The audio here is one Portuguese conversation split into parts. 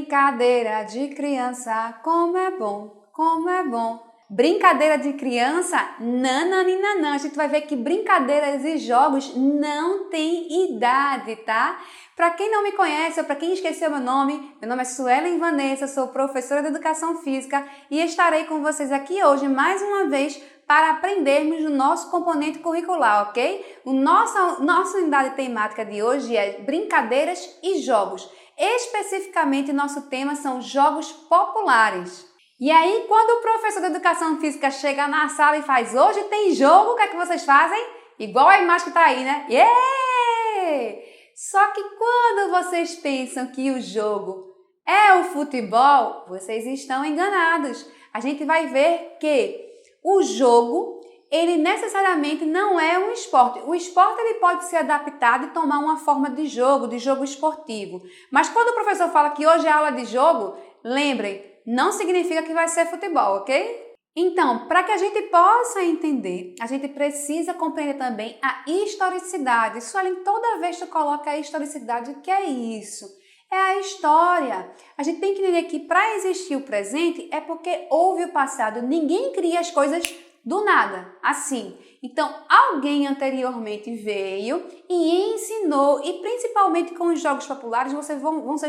Brincadeira de criança, como é bom, como é bom. Brincadeira de criança, nananina. A gente vai ver que brincadeiras e jogos não têm idade, tá? Para quem não me conhece ou para quem esqueceu meu nome é Suelen Vanessa, sou professora de Educação Física e estarei com vocês aqui hoje mais uma vez para aprendermos o nosso componente curricular, ok? Nossa unidade temática de hoje é brincadeiras e jogos. Especificamente, nosso tema são jogos populares. E aí, quando o professor de Educação Física chega na sala e faz hoje tem jogo, o que é que vocês fazem? Igual a imagem que tá aí, né? Yeah! Só que quando vocês pensam que o jogo é o futebol, vocês estão enganados. A gente vai ver que o jogo, ele necessariamente não é um esporte. O esporte ele pode ser adaptado e tomar uma forma de jogo esportivo. Mas quando o professor fala que hoje é aula de jogo, lembrem, não significa que vai ser futebol, ok? Então, para que a gente possa entender, a gente precisa compreender também a historicidade. Suelen, toda vez que tu coloca a historicidade, o que é isso? É a história. A gente tem que entender que para existir o presente é porque houve o passado. Ninguém cria as coisas do nada, assim. Então, alguém anteriormente veio e ensinou, e principalmente com os jogos populares, vocês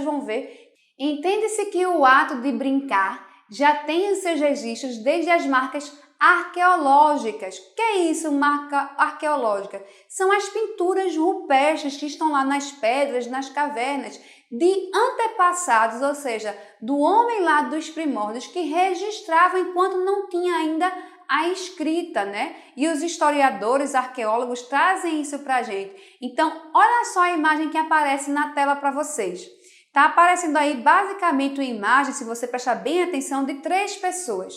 vão ver. Entende-se que o ato de brincar já tem os seus registros desde as marcas arqueológicas. O que é isso, marca arqueológica? São as pinturas rupestres que estão lá nas pedras, nas cavernas, de antepassados, ou seja, do homem lá dos primórdios que registravam enquanto não tinha ainda a escrita, né? E os historiadores, arqueólogos trazem isso pra gente. Então, olha só a imagem que aparece na tela para vocês. Tá aparecendo aí basicamente uma imagem, se você prestar bem atenção, de 3 pessoas.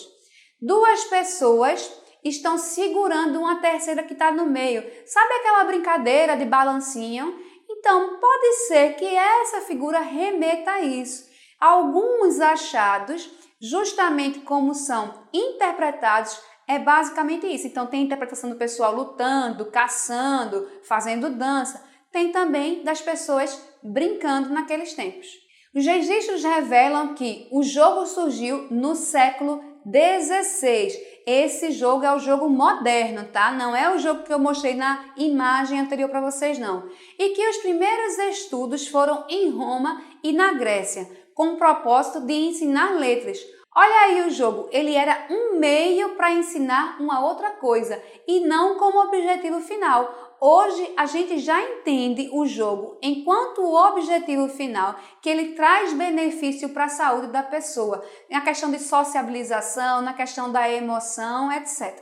2 pessoas estão segurando uma terceira que está no meio. Sabe aquela brincadeira de balancinho? Então, pode ser que essa figura remeta a isso. Alguns achados, justamente como são interpretados, é basicamente isso. Então, tem a interpretação do pessoal lutando, caçando, fazendo dança. Tem também das pessoas brincando naqueles tempos. Os registros revelam que o jogo surgiu no século XVI. Esse jogo é o jogo moderno, tá? Não é o jogo que eu mostrei na imagem anterior para vocês, não. E que os primeiros estudos foram em Roma e na Grécia, com o propósito de ensinar letras. Olha aí o jogo, ele era um meio para ensinar uma outra coisa e não como objetivo final. Hoje a gente já entende o jogo enquanto o objetivo final, que ele traz benefício para a saúde da pessoa, na questão de sociabilização, na questão da emoção, etc.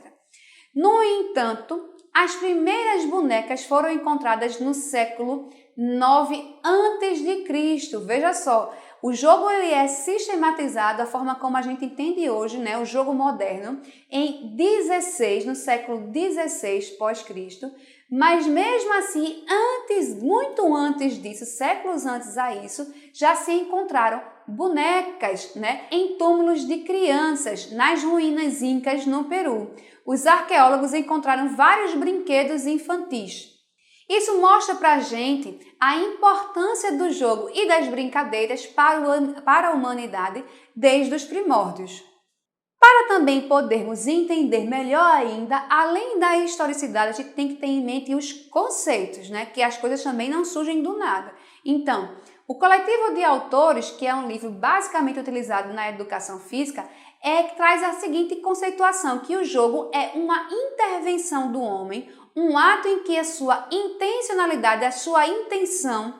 No entanto, as primeiras bonecas foram encontradas no século IX a.C. Veja só, o jogo ele é sistematizado da forma como a gente entende hoje, né, o jogo moderno, em 16, no século 16 pós-Cristo, mas mesmo assim, muito antes disso, séculos antes a isso, já se encontraram bonecas, né, em túmulos de crianças nas ruínas incas no Peru. Os arqueólogos encontraram vários brinquedos infantis. Isso mostra pra gente a importância do jogo e das brincadeiras para a humanidade desde os primórdios. Para também podermos entender melhor ainda, além da historicidade, a gente tem que ter em mente os conceitos, né? Que as coisas também não surgem do nada. Então, o Coletivo de Autores, que é um livro basicamente utilizado na educação física, que traz a seguinte conceituação, que o jogo é uma intervenção do homem, um ato em que a sua intencionalidade, a sua intenção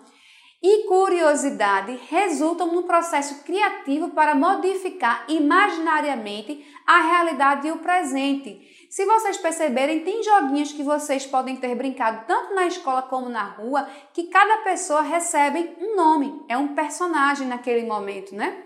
e curiosidade resultam no processo criativo para modificar imaginariamente a realidade e o presente. Se vocês perceberem, tem joguinhos que vocês podem ter brincado tanto na escola como na rua, que cada pessoa recebe um nome, é um personagem naquele momento, né?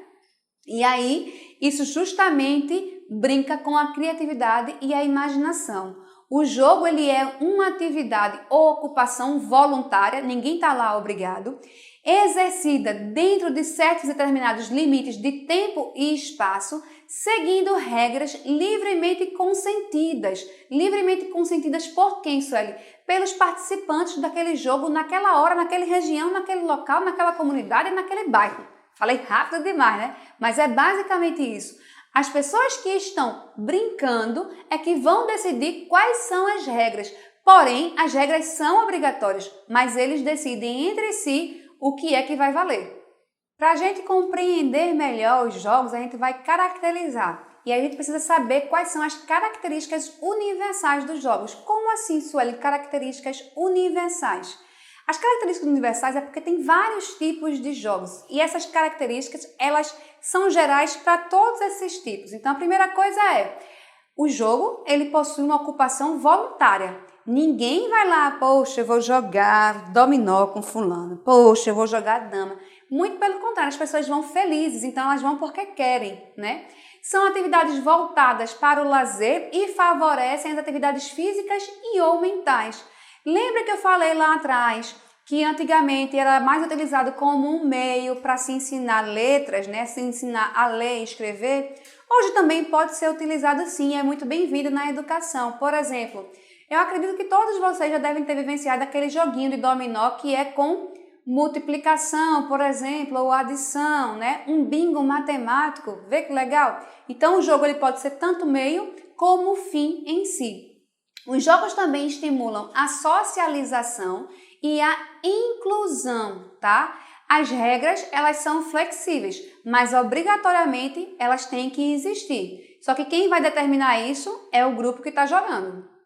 E aí, isso justamente brinca com a criatividade e a imaginação. O jogo ele é uma atividade ou ocupação voluntária, ninguém está lá obrigado, exercida dentro de certos determinados limites de tempo e espaço, seguindo regras livremente consentidas. Livremente consentidas por quem, Sueli? Pelos participantes daquele jogo, naquela hora, naquela região, naquele local, naquela comunidade, naquele bairro. Falei rápido demais, né? Mas é basicamente isso. As pessoas que estão brincando é que vão decidir quais são as regras. Porém, as regras são obrigatórias, mas eles decidem entre si o que é que vai valer. Para a gente compreender melhor os jogos, a gente vai caracterizar. E a gente precisa saber quais são as características universais dos jogos. Como assim, Sueli, características universais? As características universais é porque tem vários tipos de jogos. E essas características, elas são gerais para todos esses tipos. Então, a primeira coisa é, o jogo, ele possui uma ocupação voluntária. Ninguém vai lá, poxa, eu vou jogar dominó com fulano. Poxa, eu vou jogar dama. Muito pelo contrário, as pessoas vão felizes, então elas vão porque querem, né? São atividades voltadas para o lazer e favorecem as atividades físicas e ou mentais. Lembra que eu falei lá atrás que antigamente era mais utilizado como um meio para se ensinar letras, né? Se ensinar a ler e escrever? Hoje também pode ser utilizado sim, é muito bem-vindo na educação. Por exemplo, eu acredito que todos vocês já devem ter vivenciado aquele joguinho de dominó que é com multiplicação, por exemplo, ou adição, né? Um bingo matemático, vê que legal? Então o jogo ele pode ser tanto meio como fim em si. Os jogos também estimulam a socialização e a inclusão, tá? As regras, elas são flexíveis, mas obrigatoriamente elas têm que existir. Só que quem vai determinar isso é o grupo que está jogando.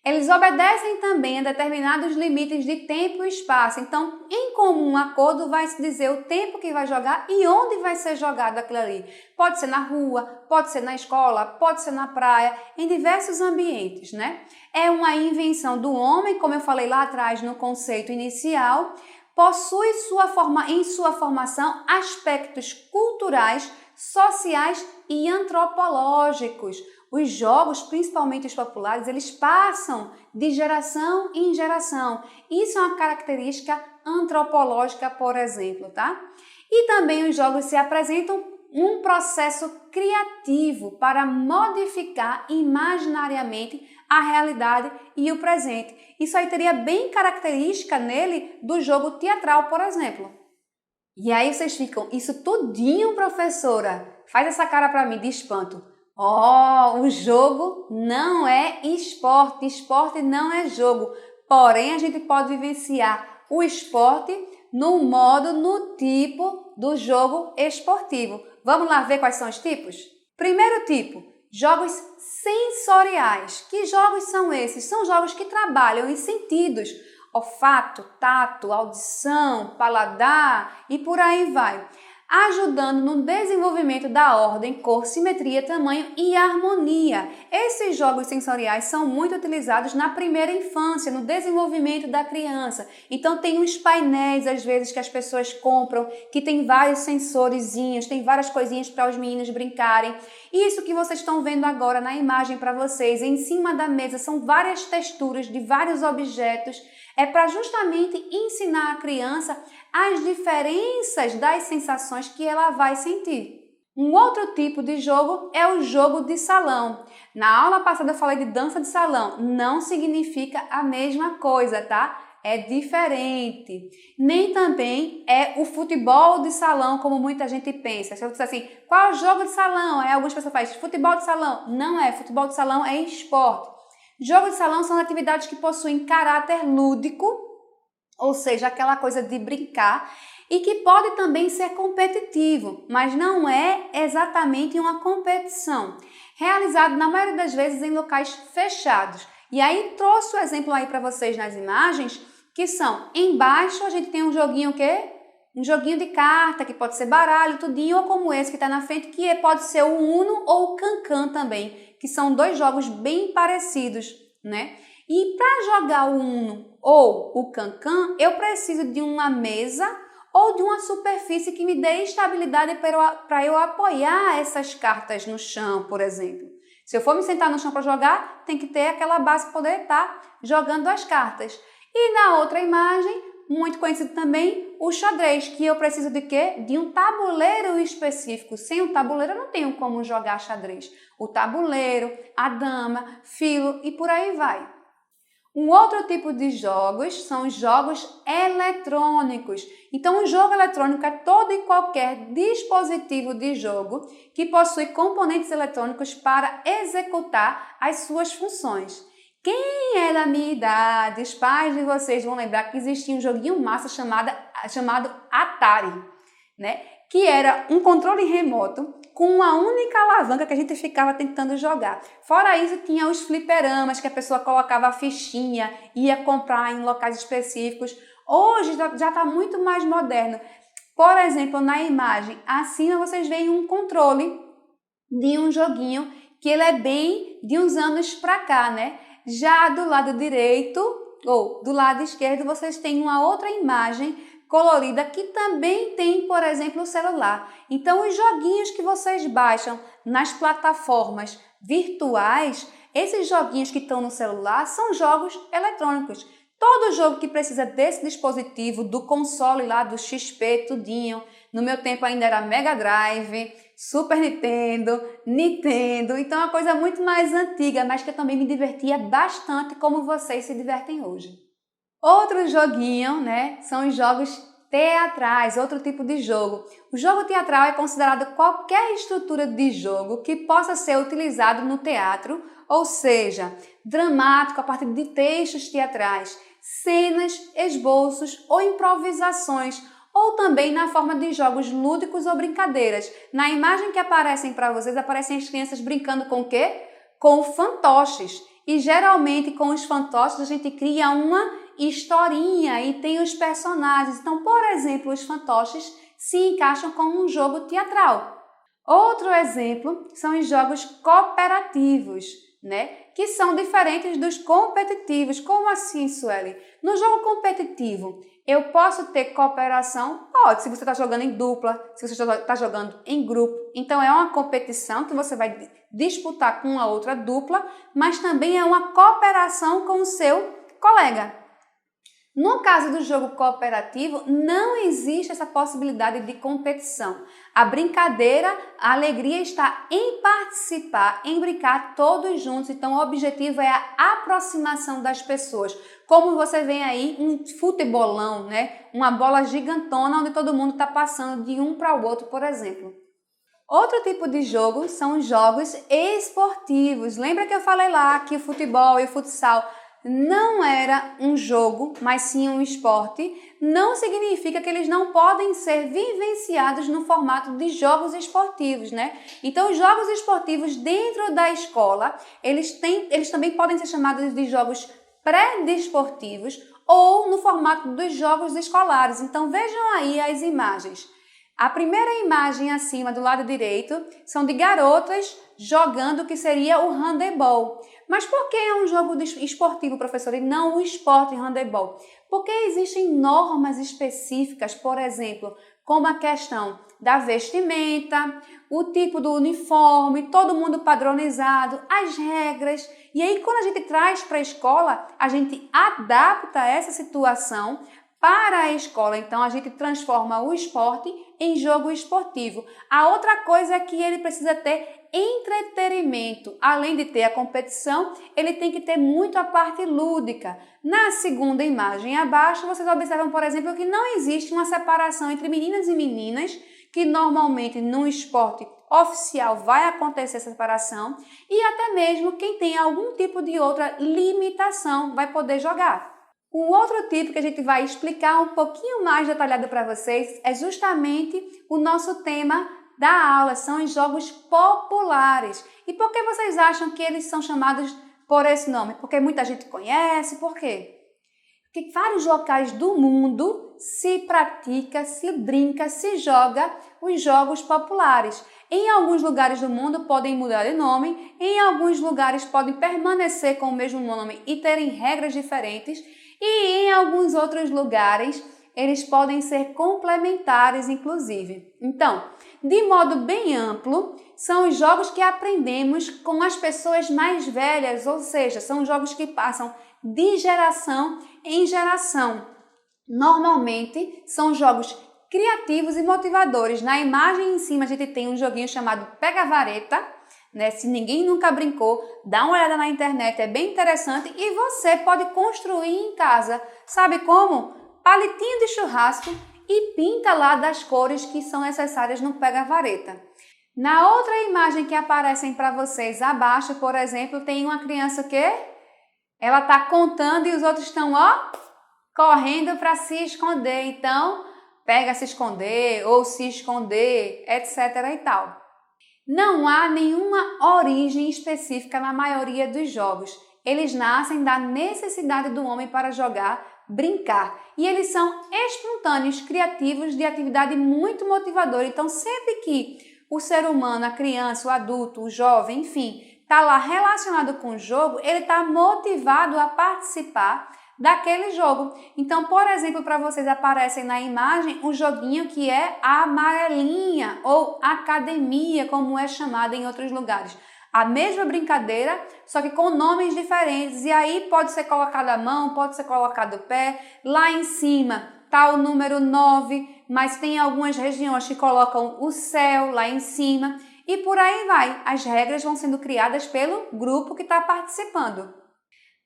Eles obedecem também a determinados limites de tempo e espaço. Então, em comum acordo, vai se dizer o tempo que vai jogar e onde vai ser jogado aquilo ali. Pode ser na rua, pode ser na escola, pode ser na praia, em diversos ambientes, né? É uma invenção do homem, como eu falei lá atrás no conceito inicial, possui em sua formação aspectos culturais, sociais e antropológicos. Os jogos, principalmente os populares, eles passam de geração em geração. Isso é uma característica antropológica, por exemplo, tá? E também os jogos se apresentam um processo criativo para modificar imaginariamente a realidade e o presente. Isso aí teria bem característica nele do jogo teatral, por exemplo. E aí vocês ficam, isso tudinho, professora? Faz essa cara para mim de espanto. O jogo não é esporte, esporte não é jogo. Porém, a gente pode vivenciar o esporte no tipo do jogo esportivo. Vamos lá ver quais são os tipos? Primeiro tipo, jogos sensoriais. Que jogos são esses? São jogos que trabalham em sentidos. Olfato, tato, audição, paladar e por aí vai, ajudando no desenvolvimento da ordem, cor, simetria, tamanho e harmonia. Esses jogos sensoriais são muito utilizados na primeira infância, no desenvolvimento da criança. Então tem uns painéis, às vezes, que as pessoas compram, que tem vários sensorizinhos, tem várias coisinhas para os meninos brincarem. Isso que vocês estão vendo agora na imagem para vocês, em cima da mesa, são várias texturas de vários objetos. É para justamente ensinar a criança as diferenças das sensações que ela vai sentir. Um outro tipo de jogo é o jogo de salão. Na aula passada eu falei de dança de salão. Não significa a mesma coisa, tá? É diferente. Nem também é o futebol de salão, como muita gente pensa. Se eu disser assim, qual é o jogo de salão? Aí algumas pessoas fazem futebol de salão. Não é. Futebol de salão é esporte. Jogos de salão são atividades que possuem caráter lúdico, ou seja, aquela coisa de brincar, e que pode também ser competitivo, mas não é exatamente uma competição. Realizado na maioria das vezes em locais fechados. E aí trouxe o exemplo aí para vocês nas imagens, que são, embaixo a gente tem um joguinho o quê? Um joguinho de carta, que pode ser baralho, tudinho, ou como esse que está na frente, que pode ser o Uno ou o Cancan também, que são dois jogos bem parecidos, né? E para jogar o Uno ou o Cancan, eu preciso de uma mesa ou de uma superfície que me dê estabilidade para eu apoiar essas cartas no chão, por exemplo. Se eu for me sentar no chão para jogar, tem que ter aquela base para poder estar jogando as cartas. E na outra imagem, muito conhecido também, o xadrez, que eu preciso de quê? De um tabuleiro específico. Sem o tabuleiro eu não tenho como jogar xadrez. O tabuleiro, a dama, filo e por aí vai. Um outro tipo de jogos são os jogos eletrônicos. Então, um jogo eletrônico é todo e qualquer dispositivo de jogo que possui componentes eletrônicos para executar as suas funções. Quem é da minha idade, os pais de vocês vão lembrar que existia um joguinho massa chamado Atari, né? Que era um controle remoto com uma única alavanca que a gente ficava tentando jogar. Fora isso, tinha os fliperamas, que a pessoa colocava a fichinha, ia comprar em locais específicos. Hoje já está muito mais moderno. Por exemplo, na imagem acima vocês veem um controle de um joguinho que ele é bem de uns anos para cá, né? Já do lado direito ou do lado esquerdo vocês têm uma outra imagem colorida que também tem, por exemplo, o celular. Então, os joguinhos que vocês baixam nas plataformas virtuais, esses joguinhos que estão no celular são jogos eletrônicos. Todo jogo que precisa desse dispositivo, do console lá, do XP, tudinho. No meu tempo ainda era Mega Drive, Super Nintendo, Nintendo. Então, é uma coisa muito mais antiga, mas que eu também me divertia bastante como vocês se divertem hoje. Outro joguinho, né, são os jogos teatrais, outro tipo de jogo. O jogo teatral é considerado qualquer estrutura de jogo que possa ser utilizado no teatro, ou seja, dramático a partir de textos teatrais, cenas, esboços ou improvisações, ou também na forma de jogos lúdicos ou brincadeiras. Na imagem que aparecem para vocês, aparecem as crianças brincando com o quê? Com fantoches. E geralmente com os fantoches a gente cria uma historinha e tem os personagens. Então, por exemplo, os fantoches se encaixam como um jogo teatral. Outro exemplo são os jogos cooperativos, né? Que são diferentes dos competitivos. Como assim, Sueli? No jogo competitivo, eu posso ter cooperação? Pode, se você está jogando em dupla, se você está jogando em grupo. Então, é uma competição que você vai disputar com a outra dupla, mas também é uma cooperação com o seu colega. No caso do jogo cooperativo, não existe essa possibilidade de competição. A brincadeira, a alegria está em participar, em brincar todos juntos. Então, o objetivo é a aproximação das pessoas. Como você vê aí, um futebolão, né? Uma bola gigantona onde todo mundo está passando de um para o outro, por exemplo. Outro tipo de jogo são os jogos esportivos. Lembra que eu falei lá que o futebol e o futsal não era um jogo, mas sim um esporte? Não significa que eles não podem ser vivenciados no formato de jogos esportivos, né? Então, os jogos esportivos dentro da escola, eles também podem ser chamados de jogos pré-desportivos ou no formato dos jogos escolares. Então, vejam aí as imagens. A primeira imagem acima, do lado direito, são de garotas jogando o que seria o handebol. Mas por que é um jogo esportivo, professor, e não o esporte handebol? Porque existem normas específicas, por exemplo, como a questão da vestimenta, o tipo do uniforme, todo mundo padronizado, as regras. E aí, quando a gente traz para a escola, a gente adapta essa situação para a escola. Então, a gente transforma o esporte em jogo esportivo. A outra coisa é que ele precisa ter entretenimento. Além de ter a competição, ele tem que ter muito a parte lúdica. Na segunda imagem abaixo, vocês observam, por exemplo, que não existe uma separação entre meninas e meninas, que normalmente no esporte oficial vai acontecer essa separação, e até mesmo quem tem algum tipo de outra limitação vai poder jogar. Um outro tipo que a gente vai explicar um pouquinho mais detalhado para vocês é justamente o nosso tema da aula, são os jogos populares. E por que vocês acham que eles são chamados por esse nome? Porque muita gente conhece, por quê? Porque em vários locais do mundo se pratica, se brinca, se joga os jogos populares. Em alguns lugares do mundo podem mudar de nome, em alguns lugares podem permanecer com o mesmo nome e terem regras diferentes, e em alguns outros lugares eles podem ser complementares, inclusive. Então, de modo bem amplo, são os jogos que aprendemos com as pessoas mais velhas, ou seja, são jogos que passam de geração em geração. Normalmente, são jogos criativos e motivadores. Na imagem em cima, a gente tem um joguinho chamado Pega-Vareta. né? Se ninguém nunca brincou, dá uma olhada na internet, é bem interessante e você pode construir em casa. Sabe como? Palitinho de churrasco e pinta lá das cores que são necessárias no pega-vareta. Na outra imagem que aparecem para vocês abaixo, por exemplo, tem uma criança que ela está contando e os outros estão, ó, correndo para se esconder. Então, pega se esconder ou se esconder, etc. e tal. Não há nenhuma origem específica na maioria dos jogos. Eles nascem da necessidade do homem para jogar, brincar. E eles são espontâneos, criativos, de atividade muito motivadora. Então, sempre que o ser humano, a criança, o adulto, o jovem, enfim, está lá relacionado com o jogo, ele está motivado a participar daquele jogo. Então, por exemplo, para vocês aparecem na imagem um joguinho que é a amarelinha ou academia, como é chamada em outros lugares. A mesma brincadeira, só que com nomes diferentes. E aí pode ser colocado a mão, pode ser colocado o pé. Lá em cima está o número 9, mas tem algumas regiões que colocam o céu lá em cima. E por aí vai. As regras vão sendo criadas pelo grupo que está participando.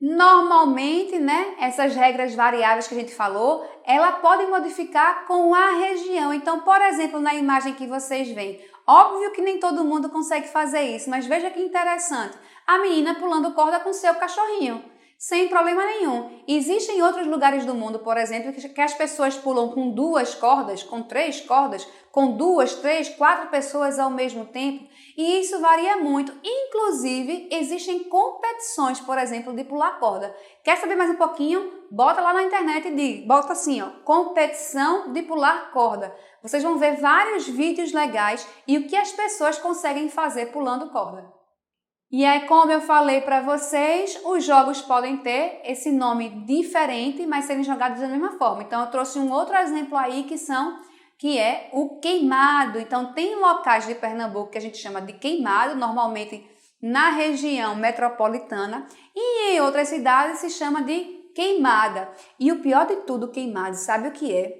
Normalmente, né, essas regras variáveis que a gente falou, ela pode modificar com a região. Então, por exemplo, na imagem que vocês veem, óbvio que nem todo mundo consegue fazer isso, mas veja que interessante. A menina pulando corda com seu cachorrinho, sem problema nenhum. Existem outros lugares do mundo, por exemplo, que as pessoas pulam com 2 cordas, com 3 cordas, com 2, 3, 4 pessoas ao mesmo tempo. E isso varia muito. Inclusive, existem competições, por exemplo, de pular corda. Quer saber mais um pouquinho? Bota lá na internet e bota assim, ó, competição de pular corda. Vocês vão ver vários vídeos legais e o que as pessoas conseguem fazer pulando corda. E aí, como eu falei para vocês, os jogos podem ter esse nome diferente, mas serem jogados da mesma forma. Então, eu trouxe um outro exemplo aí que é o queimado. Então, tem locais de Pernambuco que a gente chama de queimado, normalmente na região metropolitana, e em outras cidades se chama de queimada. E o pior de tudo, queimado, sabe o que é?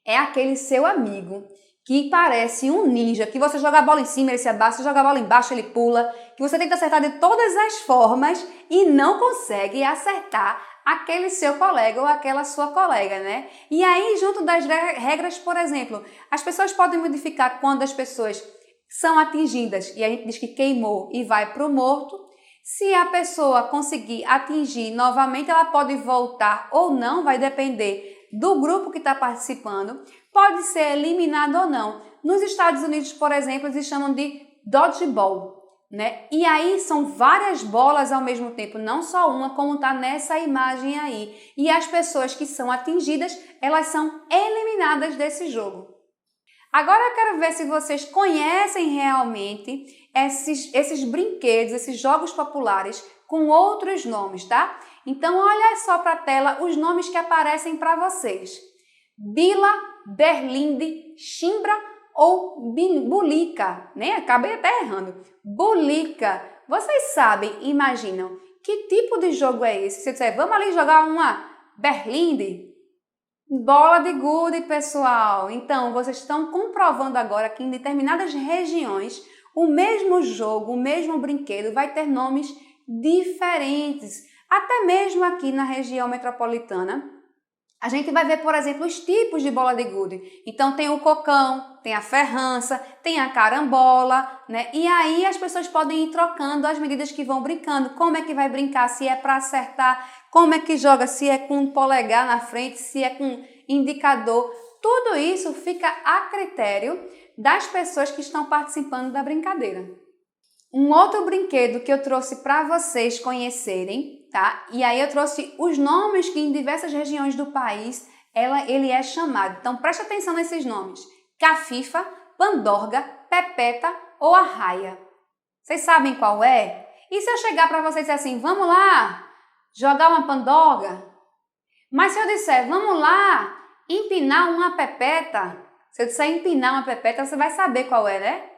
É aquele seu amigo que parece um ninja, que você joga a bola em cima, ele se abaixa, você joga a bola embaixo, ele pula, que você tenta acertar de todas as formas e não consegue acertar aquele seu colega ou aquela sua colega, né? E aí, junto das regras, por exemplo, as pessoas podem modificar quando as pessoas são atingidas e a gente diz que queimou e vai para o morto. Se a pessoa conseguir atingir novamente, ela pode voltar ou não, vai depender do grupo que está participando, pode ser eliminado ou não. Nos Estados Unidos, por exemplo, eles chamam de dodgeball, né? E aí são várias bolas ao mesmo tempo, não só uma, como está nessa imagem aí. E as pessoas que são atingidas, elas são eliminadas desse jogo. Agora eu quero ver se vocês conhecem realmente esses brinquedos, esses jogos populares com outros nomes, tá? Então, olha só para a tela os nomes que aparecem para vocês. Bila, berlinde, chimbra ou bulica, né? Acabei até errando. Bulica. Vocês sabem, imaginam, que tipo de jogo é esse? Se eu disser, vamos ali jogar uma berlinde, bola de gude, pessoal. Então, vocês estão comprovando agora que em determinadas regiões, o mesmo jogo, o mesmo brinquedo vai ter nomes diferentes. Até mesmo aqui na região metropolitana, a gente vai ver, por exemplo, os tipos de bola de gude. Então, tem o cocão, tem a ferrança, tem a carambola, né? E aí as pessoas podem ir trocando as medidas que vão brincando. Como é que vai brincar? Se é para acertar, como é que joga? Se é com um polegar na frente, se é com indicador. Tudo isso fica a critério das pessoas que estão participando da brincadeira. Um outro brinquedo que eu trouxe para vocês conhecerem, tá? E aí eu trouxe os nomes que em diversas regiões do país ele é chamado. Então preste atenção nesses nomes. Cafifa, pandorga, pepeta ou arraia. Vocês sabem qual é? E se eu chegar para vocês assim, vamos lá jogar uma pandorga? Mas se eu disser, vamos lá empinar uma pepeta, se eu disser empinar uma pepeta, você vai saber qual é, né?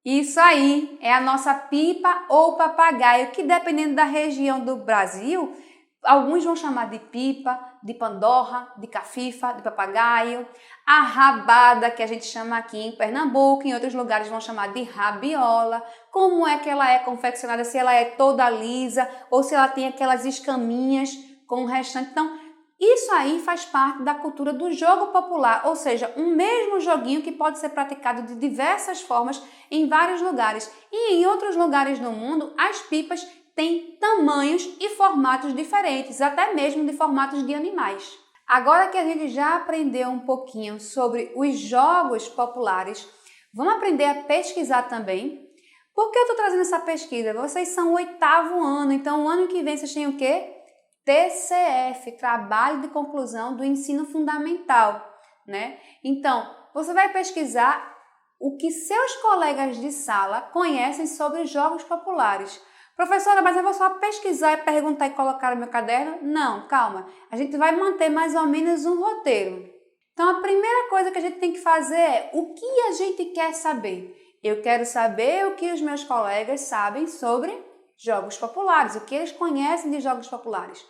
Isso aí é a nossa pipa ou papagaio, que dependendo da região do Brasil, Alguns vão chamar de pipa, de pandorra, de cafifa, de papagaio. A rabada, que a gente chama aqui em Pernambuco, em outros lugares vão chamar de rabiola. Como é que ela é confeccionada, se ela é toda lisa ou se ela tem aquelas escaminhas com o restante. Então, isso aí faz parte da cultura do jogo popular, ou seja, um mesmo joguinho que pode ser praticado de diversas formas em vários lugares. E em outros lugares no mundo, as pipas têm tamanhos e formatos diferentes, até mesmo de formatos de animais. Agora que a gente já aprendeu um pouquinho sobre os jogos populares, vamos aprender a pesquisar também. Por que eu estou trazendo essa pesquisa? Vocês são o 8º ano, então o ano que vem vocês têm o quê? TCF, Trabalho de Conclusão do Ensino Fundamental, né? Então, você vai pesquisar o que seus colegas de sala conhecem sobre jogos populares. Professora, mas eu vou só pesquisar e perguntar e colocar no meu caderno? Não, calma. A gente vai manter mais ou menos um roteiro. Então, a primeira coisa que a gente tem que fazer é o que a gente quer saber. Eu quero saber o que os meus colegas sabem sobre jogos populares, o que eles conhecem de jogos populares.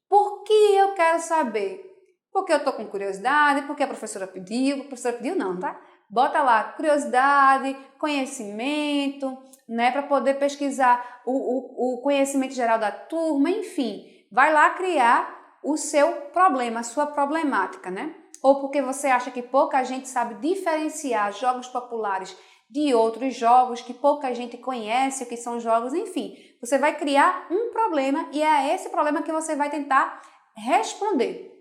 Por que eu quero saber? Porque eu estou com curiosidade, porque a professora pediu não, tá? Bota lá curiosidade, conhecimento, né, para poder pesquisar o conhecimento geral da turma, enfim. Vai lá criar o seu problema, a sua problemática, né? Ou porque você acha que pouca gente sabe diferenciar jogos populares de outros jogos, que pouca gente conhece o que são jogos, enfim. Você vai criar um problema e é esse problema que você vai tentar responder.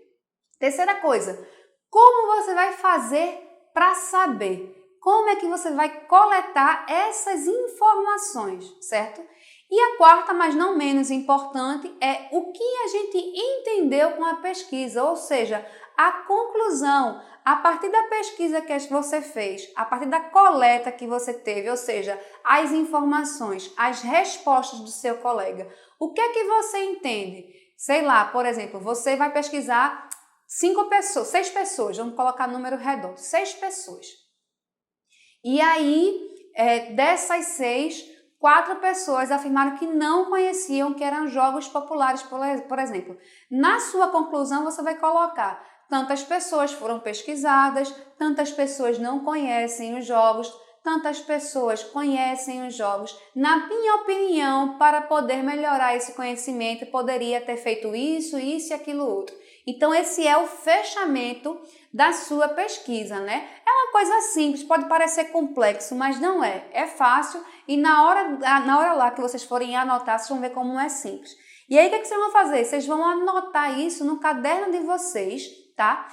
Terceira coisa, como você vai fazer para saber? Como é que você vai coletar essas informações, certo? E a quarta, mas não menos importante, é o que a gente entendeu com a pesquisa, ou seja, a conclusão, a partir da pesquisa que você fez, a partir da coleta que você teve, ou seja, as informações, as respostas do seu colega. O que é que você entende? Sei lá, por exemplo, você vai pesquisar 6 pessoas, vamos colocar número redondo, 6 pessoas. E aí, dessas 6, 4 pessoas afirmaram que não conheciam que eram jogos populares, por exemplo. Na sua conclusão, você vai colocar tantas pessoas foram pesquisadas, tantas pessoas não conhecem os jogos, tantas pessoas conhecem os jogos. Na minha opinião, para poder melhorar esse conhecimento, poderia ter feito isso, isso e aquilo outro. Então, esse é o fechamento da sua pesquisa, né? É uma coisa simples, pode parecer complexo, mas não é. É fácil e na hora lá que vocês forem anotar, vocês vão ver como é simples. E aí, o que vocês vão fazer? Vocês vão anotar isso no caderno de vocês, tá?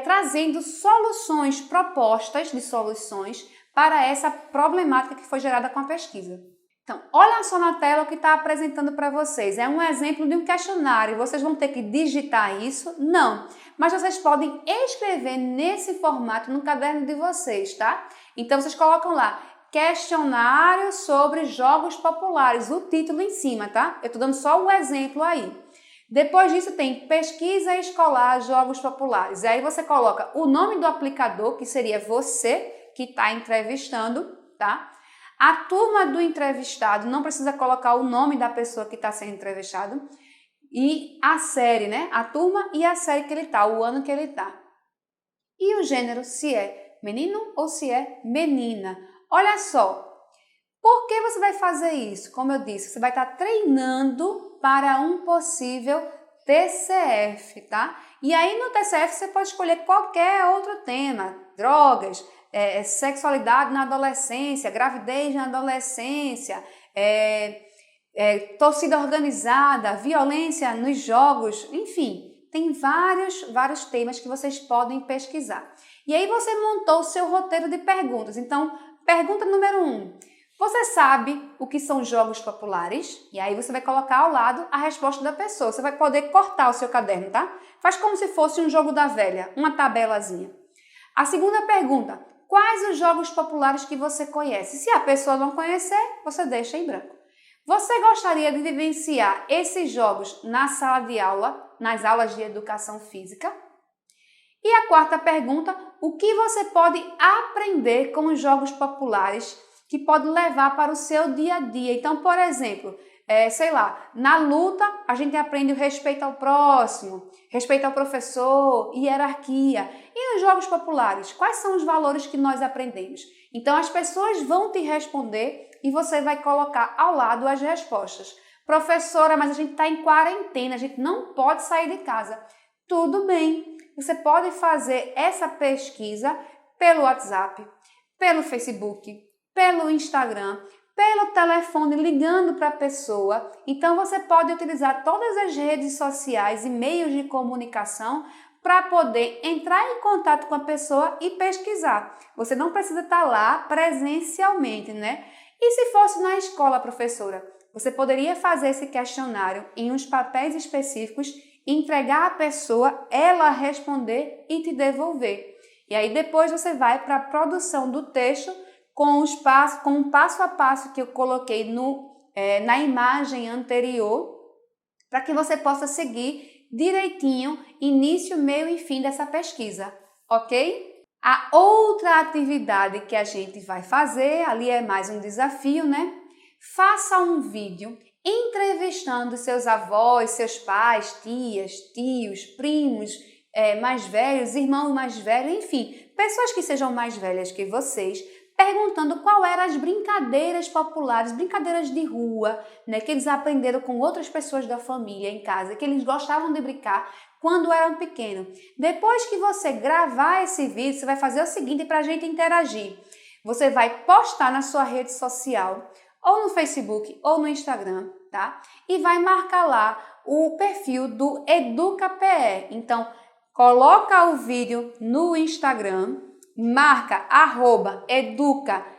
Trazendo soluções, propostas de soluções para essa problemática que foi gerada com a pesquisa. Então, olha só na tela o que está apresentando para vocês. É um exemplo de um questionário. Vocês vão ter que digitar isso? Não. Mas vocês podem escrever nesse formato no caderno de vocês, tá? Então, vocês colocam lá, questionário sobre jogos populares, o título em cima, tá? Eu estou dando só um exemplo aí. Depois disso tem pesquisa escolar jogos populares. E aí você coloca o nome do aplicador, que seria você que está entrevistando, tá? A turma do entrevistado, não precisa colocar o nome da pessoa que está sendo entrevistado. E a série, né? A turma e a série que ele está, o ano que ele está. E o gênero, se é menino ou se é menina. Olha só, por que você vai fazer isso? Como eu disse, você vai estar treinando para um possível TCF, tá? E aí no TCF você pode escolher qualquer outro tema, drogas, sexualidade na adolescência, gravidez na adolescência, torcida organizada, violência nos jogos, enfim, tem vários temas que vocês podem pesquisar. E aí você montou o seu roteiro de perguntas. Então, pergunta número 1. Você sabe o que são jogos populares? E aí você vai colocar ao lado a resposta da pessoa. Você vai poder cortar o seu caderno, tá? Faz como se fosse um jogo da velha, uma tabelazinha. A segunda pergunta, quais os jogos populares que você conhece? Se a pessoa não conhecer, você deixa em branco. Você gostaria de vivenciar esses jogos na sala de aula, nas aulas de educação física? E a quarta pergunta, o que você pode aprender com os jogos populares que pode levar para o seu dia a dia? Então, por exemplo, sei lá, na luta a gente aprende o respeito ao próximo, respeito ao professor, hierarquia. E nos jogos populares, quais são os valores que nós aprendemos? Então as pessoas vão te responder e você vai colocar ao lado as respostas. Professora, mas a gente está em quarentena, a gente não pode sair de casa. Tudo bem, você pode fazer essa pesquisa pelo WhatsApp, pelo Facebook, pelo Instagram, pelo telefone, ligando para a pessoa. Então você pode utilizar todas as redes sociais e meios de comunicação para poder entrar em contato com a pessoa e pesquisar. Você não precisa estar lá presencialmente, né? E se fosse na escola, professora? Você poderia fazer esse questionário em uns papéis específicos, entregar à pessoa, ela responder e te devolver. E aí depois você vai para a produção do texto com um passo a passo que eu coloquei na imagem anterior, para que você possa seguir direitinho início, meio e fim dessa pesquisa, ok? A outra atividade que a gente vai fazer, ali é mais um desafio, né? Faça um vídeo entrevistando seus avós, seus pais, tias, tios, primos mais velhos, irmãos mais velhos, enfim, pessoas que sejam mais velhas que vocês, perguntando qual eram as brincadeiras populares, brincadeiras de rua, né, que eles aprenderam com outras pessoas da família em casa, que eles gostavam de brincar quando eram pequenos. Depois que você gravar esse vídeo, você vai fazer o seguinte para a gente interagir. Você vai postar na sua rede social, ou no Facebook, ou no Instagram, tá? E vai marcar lá o perfil do EducaPE. Então, coloca o vídeo no Instagram, marca @educa_PE,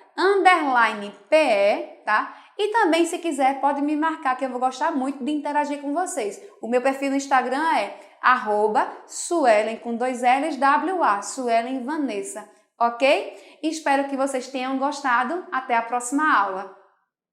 tá? E também, se quiser, pode me marcar, que eu vou gostar muito de interagir com vocês. O meu perfil no Instagram é @Suelen, com 2 L's, WA, Suelen Vanessa, ok? Espero que vocês tenham gostado. Até a próxima aula.